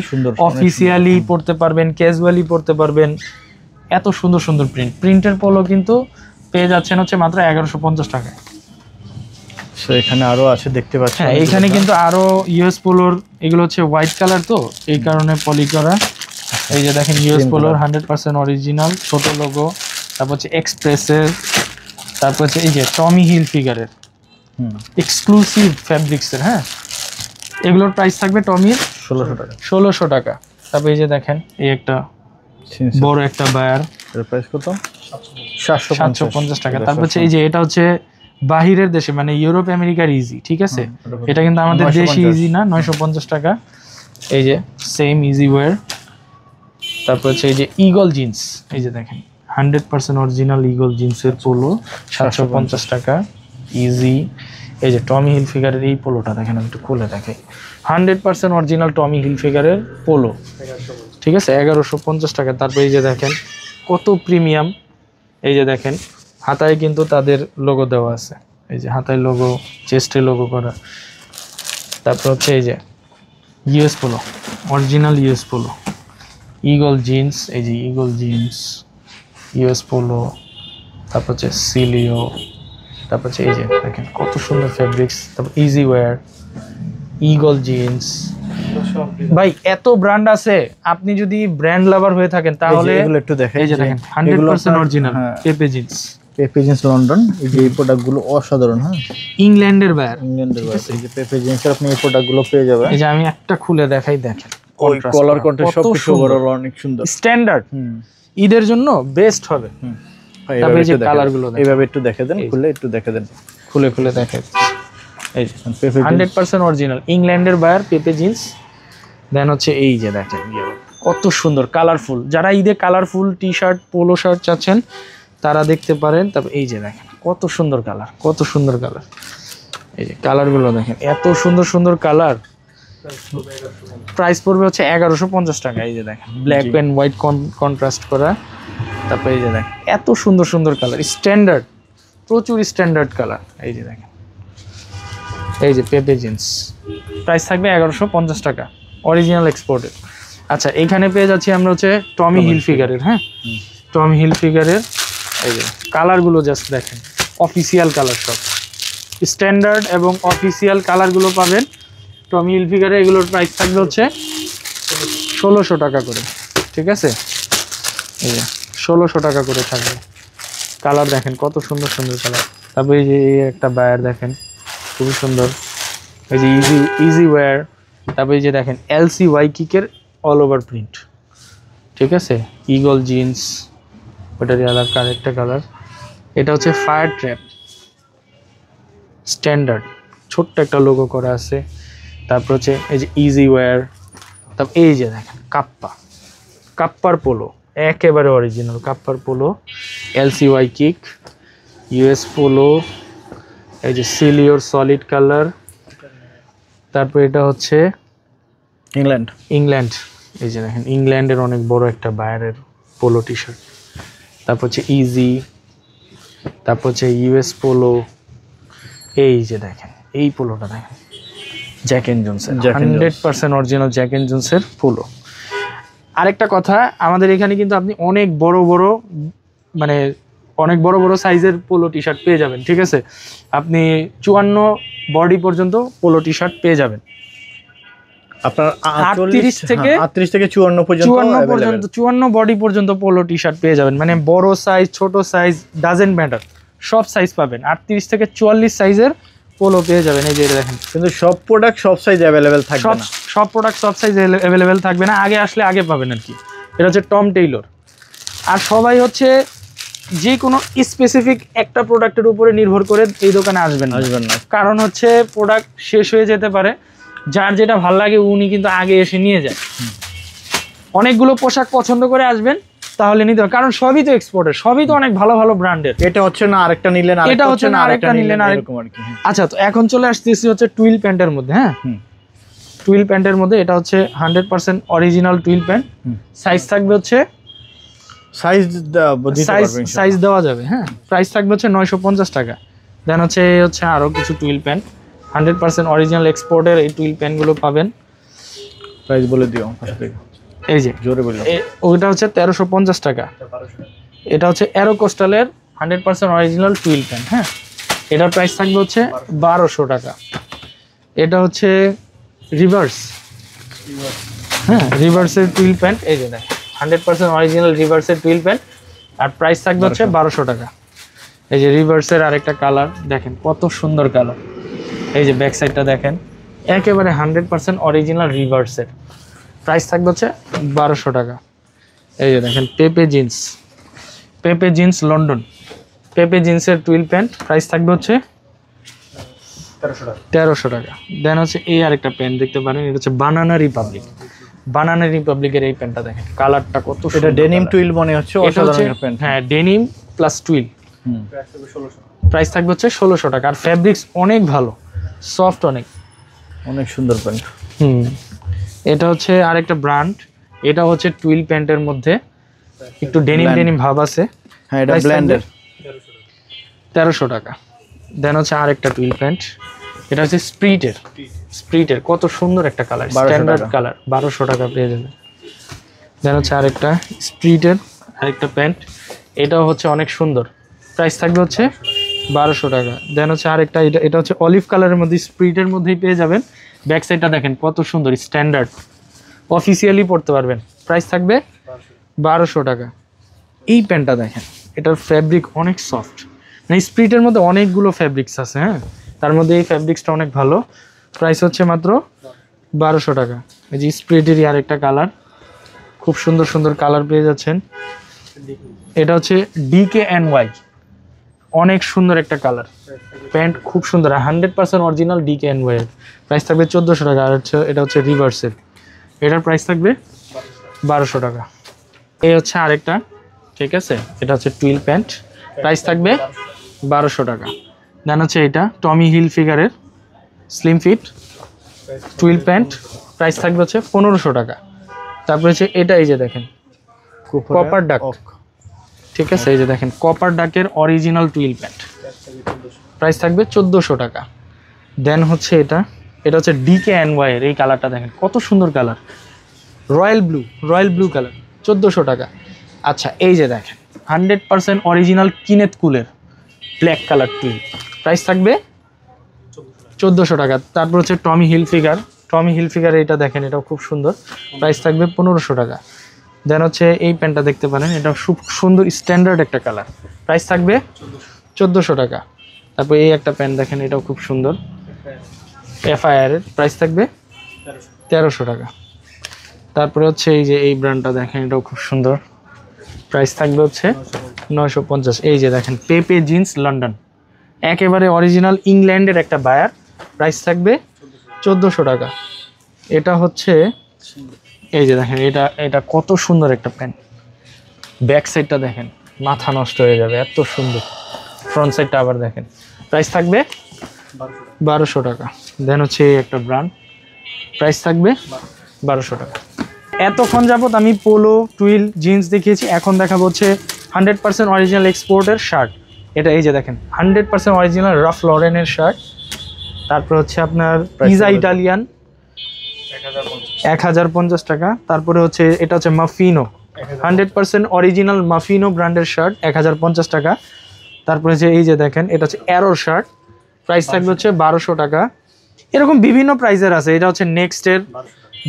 অফিসিয়ালি পড়তে পারবেন, ক্যাজুয়ালি পড়তে পারবেন। এত সুন্দর প্রিন্টের পোলো কিন্তু পেয়ে যাচ্ছেন হচ্ছে মাত্র 1150 টাকায়। এখানে আরো আছে দেখতে পাচ্ছেন। হ্যাঁ, এখানে কিন্তু আরো ইউএস পোলোর, এগুলো হচ্ছে হোয়াইট কালার তো এই কারণে পলি করা। এই যে দেখেন ইউএস পোলোর 100% অরিজিনাল ছোট লোগো। তারপর হচ্ছে এক্সপ্রেসের, তারপর হচ্ছে এই যে টমি হিল ফিগারের এক্সক্লুসিভ ফ্যাব্রিক্সের। হ্যাঁ, এগুলোর প্রাইস থাকবে টমির 1600 টাকা। তারপর এই যে দেখেন এই একটা বড় একটা বায়ার, এর প্রাইস কত? 750 টাকা। তারপর হচ্ছে এই যে এটা হচ্ছে বাহিরের দেশে, মানে ইউরোপ আমেরিকার ইজি। ঠিক আছে, এটা কিন্তু আমাদের দেশি ইজি না, 950 টাকা। এই যে সেম ইজি ওয়্যার। তারপর হচ্ছে এই যে ইগল জিন্স, এই যে দেখেন 100% অরিজিনাল ইগল জিন্সের পোলো, 750 টাকা ইজি। এই যে টমি হিল ফিগারের এই পোলোটা দেখেন, আমি একটু খুলে দেখাই। 100% অরিজিনাল টমি হিল ফিগারের পোলো, ঠিক আছে, 1150 টাকা। তারপর এই যে দেখেন কত প্রিমিয়াম। এই যে দেখেন হাতায় কিন্তু তাদের লোগো দেওয়া আছে, এই যে হাতায় লোগো, চেস্টে লোগো করা। তারপর হচ্ছে এই যে US polo, original US polo, eagle jeans, এই যে ইগল জিন্স ইউএস পোলো। তারপর হচ্ছে সিলিও। তারপর হচ্ছে এই যে দেখেন কত সুন্দর ফেব্রিক্স। তারপর ইজি ওয়্যার, ইগল জিন্স। ভাই এত ব্র্যান্ড আছে, আপনি যদি ব্র্যান্ড লাভার হয়ে থাকেন তাহলে এগুলো একটু দেখেন। এই যে দেখেন 100% অরিজিনাল পেপে জিন্স, পেপে জিন্স লন্ডন। এই যে এই প্রোডাক্টগুলো অসাধারণ। হ্যাঁ, ইংল্যান্ডের বায়ার, এই যে পেপে জিন্সের আপনি এই প্রোডাক্টগুলো পেয়ে যাবেন। এই যে আমি একটা খুলে দেখাই, দেখেন কলার কন্ট্রাস্ট সবকিছু ওভারঅল অনেক সুন্দর, স্ট্যান্ডার্ড। ঈদের জন্য বেস্ট হবে। তারপরে যে কালারগুলো এইভাবে একটু দেখে দেন, খুলে একটু দেখে দেন, খুলে দেখাই। এই যে 100% অরিজিনাল ইংল্যান্ডের বায়ার পেপে জিন্স। দেন হচ্ছে এই যে দেখেন কত সুন্দর কালারফুল। যারা ঈদে colourful T shirt, polo shirt চাচ্ছেন তারা দেখতে পারেন। তারপর এই যে দেখেন কত সুন্দর কালার, এই যে কালারগুলো দেখেন, এত সুন্দর সুন্দর কালার। প্রাইস পড়বে হচ্ছে 1150 টাকা। এই যে দেখেন ব্ল্যাক এন্ড হোয়াইট কন্ট্রাস্ট করা। তারপরে এই যে দেখেন এত সুন্দর সুন্দর কালার, স্ট্যান্ডার্ড, প্রচুর স্ট্যান্ডার্ড কালার। এই যে দেখেন, এই যে পেপে জিন্স, প্রাইস থাকবে 1150 টাকা, অরিজিনাল এক্সপোর্টের। আচ্ছা, এখানে পেয়ে যাচ্ছি আমরা হচ্ছে টমি হিলফিগারের। হ্যাঁ, টমি হিলফিগারের এই যে কালারগুলো জাস্ট দেখেন, অফিসিয়াল কালার, সব স্ট্যান্ডার্ড এবং অফিসিয়াল কালারগুলো পাবেন টমি হিলফিগারে। এগুলোর প্রাইস থাকবে হচ্ছে 1600 টাকা করে, ঠিক আছে? এই যে 1600 টাকা করে থাকবে। কালার দেখেন কত সুন্দর সুন্দর কালার। তারপরে এই যে এই একটা বায়ার দেখেন, খুবই সুন্দর। এই যে ইজি ওয়্যার। তারপরে এই যে দেখেন এলসি ওয়াই কিকের অল ওভার প্রিন্ট, ঠিক আছে? ইগল জিন্স, ওটারই আরেকটা কালার। এটা হচ্ছে ফায়ার ট্র্যাপ, স্ট্যান্ডার্ড, ছোট্ট একটা লোগো করা আছে। তারপর হচ্ছে এই যে ইজি ওয়্যার। তারপর এই যে দেখেন কাপ্পার পোলো, একেবারে অরিজিনাল কাপ্পার polo, LC Waikiki, US polo. এই যে সিলিওর সলিড কালার। তারপর এটা হচ্ছে ইংল্যান্ড। এই যে দেখেন ইংল্যান্ডের অনেক বড় একটা বায়ারের পোলো টি শার্ট। তারপর হচ্ছে ইজি। তারপর হচ্ছে ইউএস পোলো। এই যে দেখেন এই পোলোটা দেখেন, জ্যাক এন্ড জোনসের 100% অরিজিনাল জ্যাক এন্ড জোনসের পোলো। আরেকটা কথা, আমাদের এখানে কিন্তু আপনি অনেক বড় বড় সাইজের পোলো টি শার্ট পেয়ে যাবেন, ঠিক আছে? আপনি 54 বডি পর্যন্ত পোলো টি শার্ট পেয়ে যাবেন। আপনার 38 থেকে 54 পর্যন্ত 54 বডি পর্যন্ত পোলো টি শার্ট পেয়ে যাবেন। মানে বড় সাইজ, ছোট সাইজ, ডাজেন্ট ম্যাটার, সব সাইজ পাবেন। 38 থেকে 44 সাইজের পোলো পেয়ে যাবেন। এই যে দেখেন, কিন্তু সব প্রোডাক্ট সব সাইজ অ্যাভেলেবেল থাকবে না। সব প্রোডাক্ট সব সাইজ অ্যাভেলেবেল থাকবে না, আগে আসলে আগে পাবেন আর কি। এটা হচ্ছে টম টেইলর। আর সবাই হচ্ছে যে কোনো স্পেসিফিক একটা প্রোডাক্টের উপরে নির্ভর করে এই দোকানে আসবেন না। কারণ হচ্ছে প্রোডাক্ট শেষ হয়ে যেতে পারে, যার যেটা ভালো লাগে উনি কিন্তু আগে এসে নিয়ে যায়। অনেকগুলো পোশাক পছন্দ করে আসবেন, তাহলে নিতে হবে, কারণ সবই তো এক্সপোর্টের, সবই তো অনেক ভালো ভালো ব্র্যান্ডের। এটা হচ্ছে না আরেকটা নিলেন, এটা হচ্ছে না আরেকটা নিলেন, এরকম আর কি। আচ্ছা, তো এখন চলে আসতেছি হচ্ছে টুইল প্যান্টের মধ্যে। হ্যাঁ, টুইল প্যান্টের মধ্যে এটা হচ্ছে 100% অরিজিনাল টুইল প্যান্ট। সাইজ থাকবে হচ্ছে সাইজ দেওয়া যাবে। হ্যাঁ, প্রাইস থাকবে হচ্ছে 950 টাকা। দেন হচ্ছে আরো কিছু টুইল প্যান্ট 100% অরিজিনাল এক্সপোর্টের। এই টুইল প্যান্টগুলো পাবেন। প্রাইস বলে দিও। এই যে জোরে বললাম, ওটা হচ্ছে 1350 টাকা। এটা হচ্ছে অ্যারো কোস্টালের 100% অরিজিনাল টুইল প্যান্ট। হ্যাঁ, এটার প্রাইস থাকবে হচ্ছে 1200 টাকা। এটা হচ্ছে রিভার্স। হ্যাঁ, রিভার্সের টুইল প্যান্ট। এই যে দেখ 100% অরিজিনাল রিভার্সের টুইল প্যান্ট, আর প্রাইস থাকবে হচ্ছে 1200 টাকা। এই যে রিভার্সের আরেকটা কালার দেখেন, কত সুন্দর কালার। এই যে ব্যাক সাইডটা দেখেন, একেবারে 100% অরিজিনাল রিভার্সের। প্রাইস থাকবে হচ্ছে 1200 টাকা। এই যে দেখেন পেপে জিন্স লন্ডন, পেপে জিন্সের টুইল প্যান্ট, প্রাইস থাকবে হচ্ছে 1300 টাকা। দেন হচ্ছে এই আরেকটা প্যান্ট দেখতে পারেন, এটা হচ্ছে বানানা রিপাবলিকের এই প্যান্টটা দেখেন, কালারটা কত সুন্দর। এটা ডেনিম টুইল মনে হচ্ছে, অসাধারণ প্যান্ট। হ্যাঁ, ডেনিম প্লাস টুইল। প্রাইস থাকবে হচ্ছে 1600 টাকা। আর ফ্যাব্রিক্স অনেক ভালো, সফট, অনেক সুন্দর প্যান্ট। এটা হচ্ছে আরেকটা ব্র্যান্ড, এটা হচ্ছে টুইল প্যান্টের মধ্যে একটু ডেনিম ভাব আছে। হ্যাঁ, এটা ব্লেন্ডের 1300 টাকা। দেন হচ্ছে আরেকটা টুইল প্যান্ট, এটা হচ্ছে স্প্রিটের কত সুন্দর একটা কালার, স্ট্যান্ডার্ড কালার, 1200 টাকা পেয়ে যাবে। দেন হচ্ছে আরেকটা স্প্রিটের আরেকটা প্যান্ট, এটাও হচ্ছে অনেক সুন্দর, প্রাইস থাকবে হচ্ছে 1200 টাকা। দেন হচ্ছে আরেকটা, এটা হচ্ছে অলিভ কালারের মধ্যে, স্প্রিটের মধ্যেই পেয়ে যাবেন। ব্যাক সাইডটা দেখেন কত সুন্দর, স্ট্যান্ডার্ড, অফিসিয়ালি পড়তে পারবেন। প্রাইস থাকবে 1200 টাকা। এই প্যান্টটা দেখেন, এটার ফ্যাব্রিক অনেক সফট, মানে স্প্রিটের মধ্যে অনেকগুলো ফ্যাব্রিক্স আছে। হ্যাঁ, তার মধ্যে এই ফ্যাব্রিক্সটা অনেক ভালো। প্রাইস হচ্ছে মাত্র 1200 টাকা। এই যে স্প্রিটেরই আরেকটা কালার, খুব সুন্দর সুন্দর কালার পেয়ে যাচ্ছেন। এটা হচ্ছে DKNY, অনেক সুন্দর একটা কালার, প্যান্ট খুব সুন্দর, 100% অরিজিনাল DKNY এর। প্রাইস থাকবে 1400 টাকা। আর হচ্ছে এটা হচ্ছে রিভার্সের, এটার প্রাইস থাকবে 1200 টাকা। এই হচ্ছে আরেকটা, ঠিক আছে, এটা হচ্ছে টুইল প্যান্ট, প্রাইস থাকবে 1200 টাকা। দেন হচ্ছে এটা টমি হিলফিগারের slim fit twill pant, price থাকবে হচ্ছে 1500 টাকা। তারপরে হচ্ছে এটা এই যে দেখেন কপার ডাক, ঠিক আছে, এই যে দেখেন কপার ডাকের অরিজিনাল টুইল প্যান্ট, প্রাইস থাকবে 1400 টাকা। দেন হচ্ছে এটা হচ্ছে DKNY এর এই কালারটা দেখেন কত সুন্দর কালার, রয়্যাল ব্লু কালার, 1400 টাকা। আচ্ছা এই যে দেখেন 100% অরিজিনাল কিনেত কুলের ব্ল্যাক কালার টুইল, প্রাইস থাকবে 1400 টাকা। তারপর হচ্ছে টমি হিলফিগার এটা দেখেন, এটাও খুব সুন্দর, প্রাইস থাকবে 1500 টাকা। দেন হচ্ছে এই প্যান্টটা দেখতে পারেন, এটা খুব সুন্দর স্ট্যান্ডার্ড একটা কালার, প্রাইস থাকবে 1400 টাকা। তারপর এই একটা প্যান্ট দেখেন, এটাও খুব সুন্দর, FIR এর, প্রাইস থাকবে 1300 টাকা। তারপরে হচ্ছে এই যে এই ব্র্যান্ডটা দেখেন, এটাও খুব সুন্দর, প্রাইস থাকবে হচ্ছে 950। এই যে দেখেন পেপে জিন্স লন্ডন, একেবারে অরিজিনাল ইংল্যান্ডের একটা বায়ার, প্রাইস থাকবে 1400 টাকা। এটা হচ্ছে এই যে দেখেন এটা কত সুন্দর একটা প্যান্ট, ব্যাক সাইডটা দেখেন মাথা নষ্ট হয়ে যাবে, এত সুন্দর, ফ্রন্ট সাইডটা আবার দেখেন, প্রাইস থাকবে 1200 টাকা। দেন হচ্ছে এই একটা ব্র্যান্ড, প্রাইস থাকবে 1200 টাকা। এতক্ষণ যাবত আমি পোলো টুইল জিন্স দেখিয়েছি, এখন দেখাবো হচ্ছে 100% অরিজিনাল এক্সপোর্টের শার্ট। এটা এই যে দেখেন 100% অরিজিনাল রাফ লরেনের শার্ট। তারপর হচ্ছে আপনার পিজা ইটালিয়ান 1050 টাকা। তারপরে হচ্ছে এটা হচ্ছে মাফিনো 100% অরিজিনাল মাফিনো ব্র্যান্ডের শার্ট 1050 টাকা। তারপরে যে এই যে দেখেন এটা হচ্ছে অ্যারোর শার্ট, প্রাইস থাকবে হচ্ছে 1200 টাকা। এরকম বিভিন্ন প্রাইসের আছে, এটা হচ্ছে নেক্সটের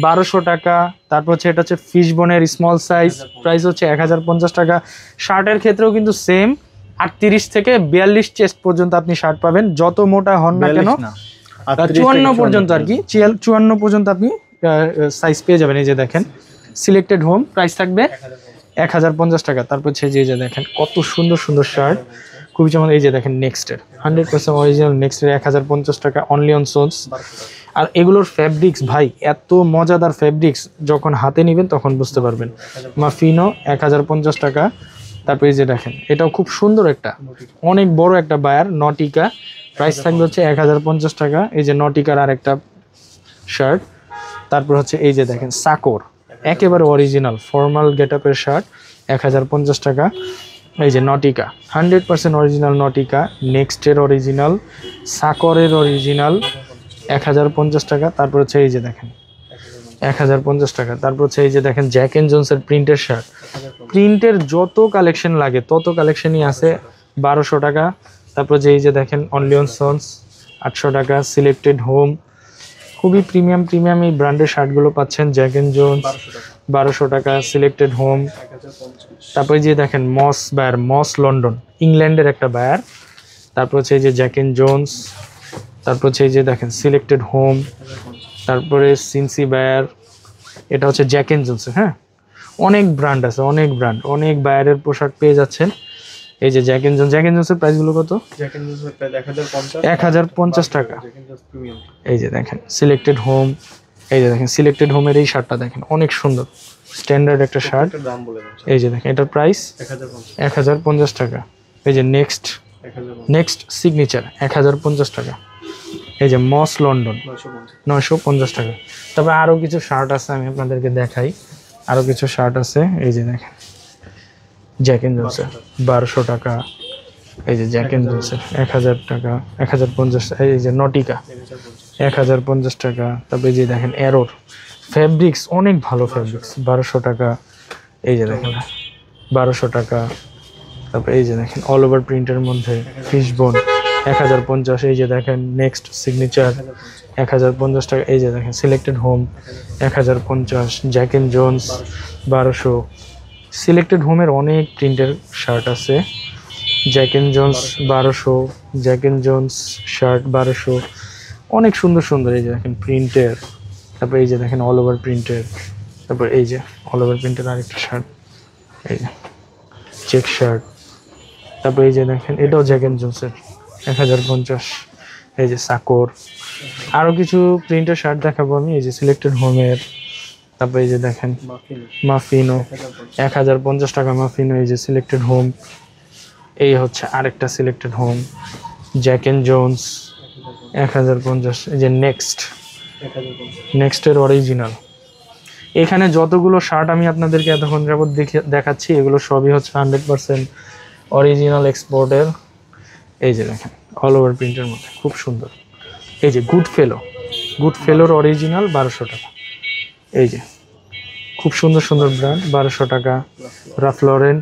1200 টাকা। তারপর হচ্ছে এটা হচ্ছে ফিশবোনের স্মল সাইজ, প্রাইস হচ্ছে 1050 টাকা। শার্টের ক্ষেত্রেও কিন্তু সেম 38 থেকে 42 চেস্ট পর্যন্ত আপনি শার্ট পাবেন, যত মোটা হন না কেন 54 পর্যন্ত আর কি, 54 পর্যন্ত আপনি সাইজ পেয়ে যাবেন। এই যে দেখেন সিলেক্টেড হোম, প্রাইস থাকবে 1050 টাকা। তারপর হচ্ছে যে দেখেন কত সুন্দর সুন্দর শার্ট, খুবই চমৎকার। এই যে দেখেন নেক্সটের 100% অরিজিনাল নেক্সটের 1050 টাকা অনলি অন সোলস। আর এগুলোর ফ্যাব্রিক্স ভাই এত মজাদার ফ্যাব্রিক্স, যখন হাতে নেবেন তখন বুঝতে পারবেন। মাফিনো 1050 টাকা। তারপর এই যে দেখেন এটাও খুব সুন্দর একটা অনেক বড় একটা বায়ার, নটিকা, প্রাইস থাকবে হচ্ছে 1050 টাকা। এই যে নটিকার আর একটা শার্ট। তারপর হচ্ছে এই যে দেখেন সাকোর, একেবারে অরিজিনাল ফর্মাল গেটআপের শার্ট 1050 টাকা। এই যে Nautika 100% original Nautika, নেক্সটের original, সাকরের original 1050 টাকা। তারপর হচ্ছে এই যে দেখেন 1050 টাকা। তারপর হচ্ছে এই যে দেখেন জ্যাক এন্ড জোনসের প্রিন্টের শার্ট, প্রিন্টের যত কালেকশন লাগে তত কালেকশনই আছে 1200 টাকা। তারপর যে এই যে দেখেন অনলি অন সন্স 800 টাকা। সিলেক্টেড হোম, খুবই প্রিমিয়াম এই ব্র্যান্ডের শার্টগুলো পাচ্ছেন জ্যাক এন্ড জোনস 1200 টাকা। Selected home. তারপরে যে দেখেন মস লন্ডন, ইংল্যান্ডের একটা বায়ার। তারপর হচ্ছে এই যে জ্যাক এন্ড জোনস। তারপর হচ্ছে এই যে দেখেন সিলেক্টেড হোম। তারপরে সিনসি বায়ার, এটা হচ্ছে জ্যাক এন্ড জোনস। হ্যাঁ, অনেক ব্র্যান্ড আছে, অনেক বায়ারের পোশাক পেয়ে যাচ্ছেন। এই যে জ্যাক এন্ড জোনসের প্রাইসগুলো কত? 1050 টাকা। এই যে দেখেন সিলেক্টেড হোম, এই যে দেখেন সিলেক্টেড হোমের এই শার্টটা দেখেন অনেক সুন্দর, স্ট্যান্ডার্ড একটা শার্ট। এই যে দেখেন এটার প্রাইস 1050 টাকা। এই যে নেক্সট সিগনেচার 1050 টাকা। এই যে মস লন্ডন 950 টাকা। তবে আরও কিছু শার্ট আছে, আমি আপনাদেরকে দেখাই। আরও কিছু শার্ট আছে, এই যে দেখেন জ্যাক এন্ড জোনসের 1200 টাকা। এই যে জ্যাক এন্ড জোনসের 1000 টাকা, 1050। এই যে নটিকা 1050 টাকা। তারপরে যে দেখেন অ্যারোর ফ্যাব্রিক্স, অনেক ভালো ফ্যাব্রিক্স 1200 টাকা। এই যে দেখেন 1200 টাকা। তারপরে এই যে দেখেন অল ওভার প্রিন্টের মধ্যে ফিশবোন 1050। এই যে দেখেন নেক্সট সিগনেচার 1050 টাকা। এই যে দেখেন selected home 1050। Jack and Jones 1200। Selected হোমের অনেক প্রিন্টের শার্ট আছে। Jack and Jones 1200, Jack and Jones shirt 1200, অনেক সুন্দর। এই যে দেখেন প্রিন্টের। তারপর এই যে দেখেন অল ওভার প্রিন্টের। তারপর এই যে অল ওভার প্রিন্টের আরেকটা শার্ট, এই যে চেক শার্ট। তারপর এই যে দেখেন এটাও জ্যাক এন্ড জোনসের 1050। এই যে সাকোর। আরও কিছু প্রিন্টের শার্ট দেখাবো আমি। এই যে সিলেক্টেড হোমের। তারপর এই যে দেখেন মাফিনো 1050 টাকা মাফিনো। এই যে সিলেক্টেড হোম। এই হচ্ছে আরেকটা selected home Jack and Jones 1050। এই যে নেক্সটের অরিজিনাল। এখানে যতগুলো শার্ট আমি আপনাদেরকে এতক্ষণ যাবত দেখাচ্ছি এগুলো সবই হচ্ছে 100% অরিজিনাল এক্সপোর্টের। এই যে দেখেন অল ওভার প্রিন্টের মধ্যে খুব সুন্দর। এই যে গুড ফেলোর অরিজিনাল 1200 টাকা। এই যে খুব সুন্দর সুন্দর ব্র্যান্ড 1200 টাকা। রাফ লরেন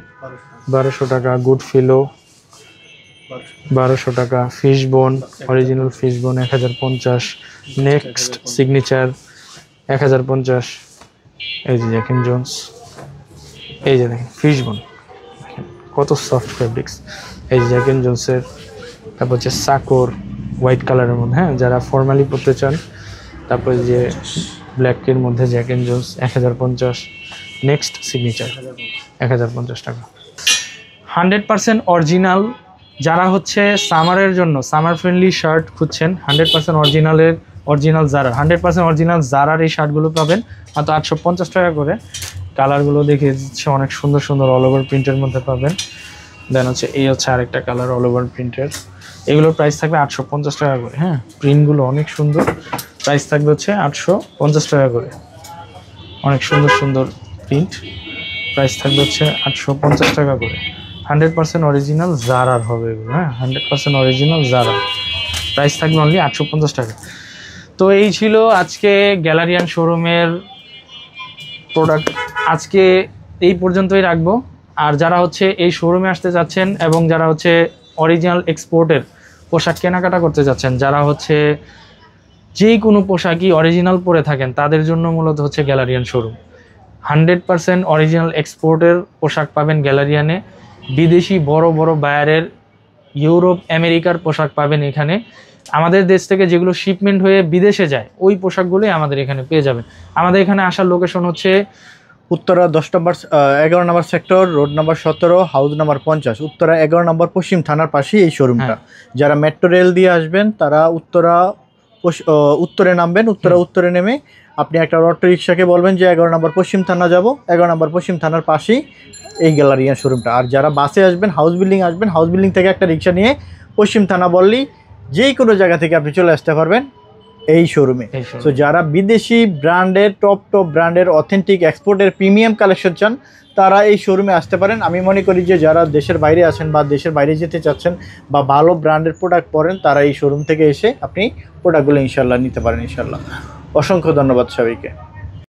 1200 টাকা। গুড ফেলো 1200 টাকা। Fishbone original fishbone 1050। Next signature 1050। এই যে জ্যাক এন্ড জোন্স। এই যে দেখেন ফিশবোন কত সফট ফেব্রিক্স। এই যে জ্যাক এন্ড জোন্সের। তারপর হচ্ছে সাকোর হোয়াইট কালারের মধ্যে, হ্যাঁ যারা ফর্মালি পরতে চান। তারপর যে ব্ল্যাকের মধ্যে Jack and Jones 1050। Next signature 1050 টাকা। 100% অরিজিনাল। যারা হচ্ছে সামারের জন্য সামার ফ্রেন্ডলি শার্ট খুঁজছেন 100% অরিজিনাল জারার 100% অরিজিনাল জারার এই শার্টগুলো পাবেন মাত্র 850 টাকা করে। কালারগুলো দেখে দিচ্ছে অনেক সুন্দর সুন্দর অল ওভার প্রিন্টের মধ্যে পাবেন। দেন হচ্ছে এই হচ্ছে আরেকটা কালার অল ওভার প্রিন্টের। এগুলোর প্রাইস থাকবে 850 টাকা করে। হ্যাঁ প্রিন্টগুলো অনেক সুন্দর। প্রাইস থাকবে হচ্ছে 850 টাকা করে। অনেক সুন্দর সুন্দর প্রিন্ট। প্রাইস থাকবে হচ্ছে 850 টাকা করে। 100% অরিজিনাল জারার হবে এগুলো। হ্যাঁ 100% অরিজিনাল জারার। প্রাইস থাকবে অনলি 850 টাকা। তো এই ছিল আজকে গ্যালারিয়ান শোরুমের প্রোডাক্ট। আজকে এই পর্যন্তই রাখবো। আর যারা হচ্ছে এই শোরুমে আসতে যাচ্ছেন এবং যারা হচ্ছে অরিজিনাল এক্সপোর্টের পোশাক কেনাকাটা করতে যাচ্ছেন, যারা হচ্ছে যে কোনো পোশাকই অরিজিনাল পরে থাকেন তাদের জন্য মূলত হচ্ছে গ্যালারিয়ান শোরুম। 100% অরিজিনাল এক্সপোর্টের পোশাক পাবেন গ্যালারিয়ানে। বিদেশি বড় বড় বায়ারের ইউরোপ আমেরিকার পোশাক পাবেন এখানে। আমাদের দেশ থেকে যেগুলো শিপমেন্ট হয়ে বিদেশে যায় ওই পোশাকগুলোই আমাদের এখানে পেয়ে যাবেন। আমাদের এখানে আসার লোকেশন হচ্ছে উত্তরা 11 নম্বর sector, road number 17, house number 50, Uttara 11 নম্বর পশ্চিম থানার পাশেই এই শোরুমটা। যারা মেট্রো রেল দিয়ে আসবেন তারা উত্তরে নামবেন। উত্তরে নেমে আপনি একটা অটো রিক্সাকে বলবেন যে 11 নম্বর পশ্চিম থানা যাব। 11 নম্বর পশ্চিম থানার পাশেই এই গ্যালারিয়ান শোরুমটা। আর যারা বাসে আসবেন হাউস বিল্ডিং থেকে একটা রিক্সা নিয়ে পশ্চিম থানা বললেই যে কোনো জায়গা থেকে আপনি চলে আসতে পারবেন এই শোরুমে। সো যারা বিদেশি ব্র্যান্ডের টপ ব্র্যান্ডের অথেন্টিক এক্সপোর্টের প্রিমিয়াম কালেকশন চান তারা এই শোরুমে আসতে পারেন। আমি মনে করি যে যারা দেশের বাইরে আছেন বা দেশের বাইরে যেতে চাচ্ছেন বা ভালো ব্র্যান্ডের প্রোডাক্ট পরেন তারা এই শোরুম থেকে এসে আপনি প্রোডাক্টগুলো ইনশাল্লাহ নিতে পারেন ইনশাল্লাহ। অসংখ্য ধন্যবাদ সবাইকে।